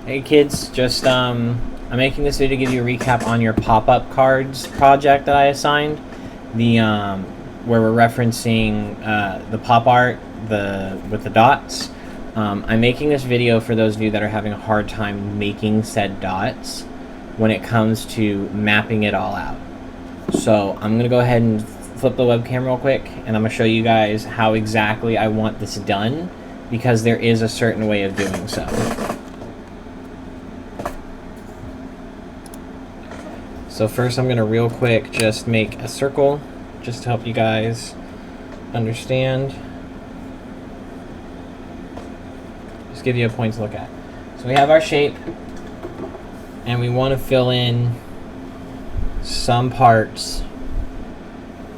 Hey kids, just I'm making this video to give you a recap on your pop-up cards project that I assigned. The where we're referencing the pop art, with the dots. I'm making this video for those of you that are having a hard time making said dots when it comes to mapping it all out. So I'm gonna go ahead and flip the webcam real quick, and I'm gonna show you guys how exactly I want this done, because there is a certain way of doing so. So first I'm going to real quick just make a circle just to help you guys understand. Just give you a point to look at. So we have our shape and we want to fill in some parts,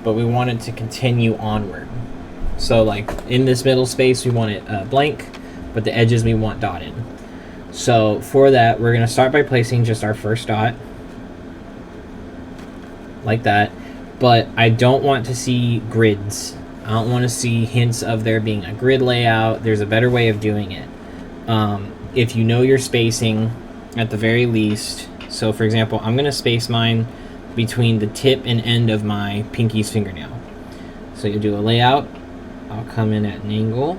but we want it to continue onward. So like in this middle space we want it blank, but the edges we want dotted. So for that we're going to start by placing just our first dot. Like that, but I don't want to see grids. I don't want to see hints of there being a grid layout. There's a better way of doing it. If you know your spacing at the very least, so for example, I'm going to space mine between the tip and end of my pinky's fingernail. So you do a layout, I'll come in at an angle,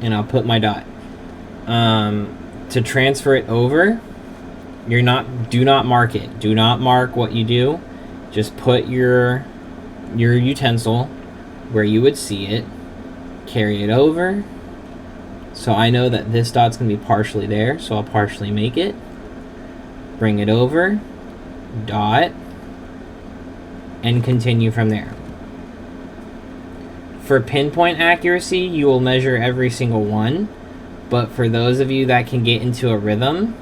and I'll put my dot. To transfer it over, do not mark it. Do not mark what you do. Just put your utensil where you would see it. Carry it over. So I know that this dot's going to be partially there, so I'll partially make it. Bring it over. Dot. And continue from there. For pinpoint accuracy, you will measure every single one. But for those of you that can get into a rhythm,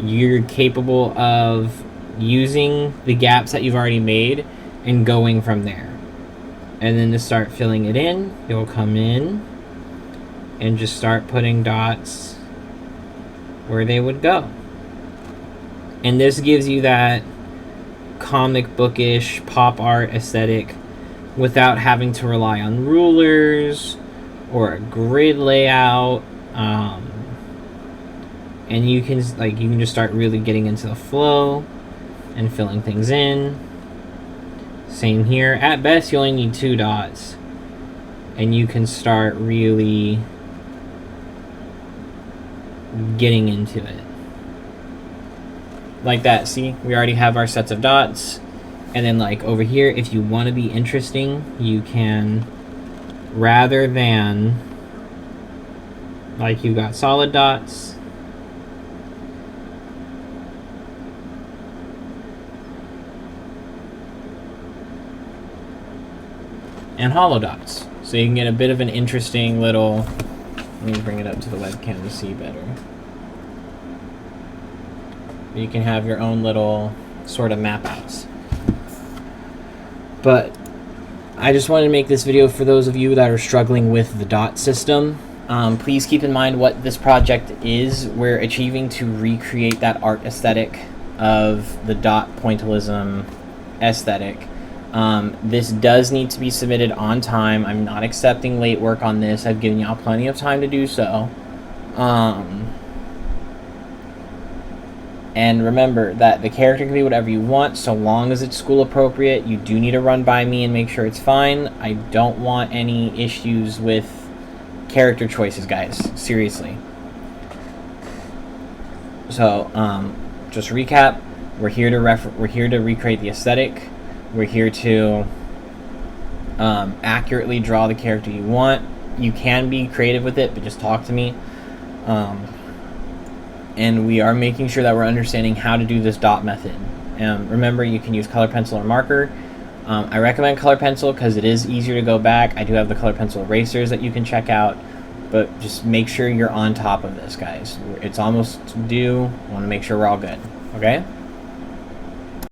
you're capable of using the gaps that you've already made and going from there. And then to start filling it in, you'll come in and just start putting dots where they would go. And this gives you that comic bookish pop art aesthetic without having to rely on rulers or a grid layout. And you can just start really getting into the flow and filling things in. Same here. At best, you only need 2 dots. And you can start really getting into it. Like that, see? We already have our sets of dots. And then like over here, if you want to be interesting, you can, rather than, like you got solid dots, and hollow dots. So you can get a bit of an interesting little, let me bring it up to the webcam to see better. You can have your own little sort of map outs. But I just wanted to make this video for those of you that are struggling with the dot system. Please keep in mind what this project is. We're achieving to recreate that art aesthetic of the dot pointillism aesthetic. This does need to be submitted on time. I'm not accepting late work on this. I've given y'all plenty of time to do so. And remember that the character can be whatever you want, so long as it's school appropriate. You do need to run by me and make sure it's fine. I don't want any issues with character choices, guys. Seriously. So, just recap. We're here to recreate the aesthetic. We're here to accurately draw the character you want. You can be creative with it, but just talk to me. And we are making sure that we're understanding how to do this dot method. Remember, you can use color pencil or marker. I recommend color pencil because it is easier to go back. I do have the color pencil erasers that you can check out. But just make sure you're on top of this, guys. It's almost due. I want to make sure we're all good. Okay?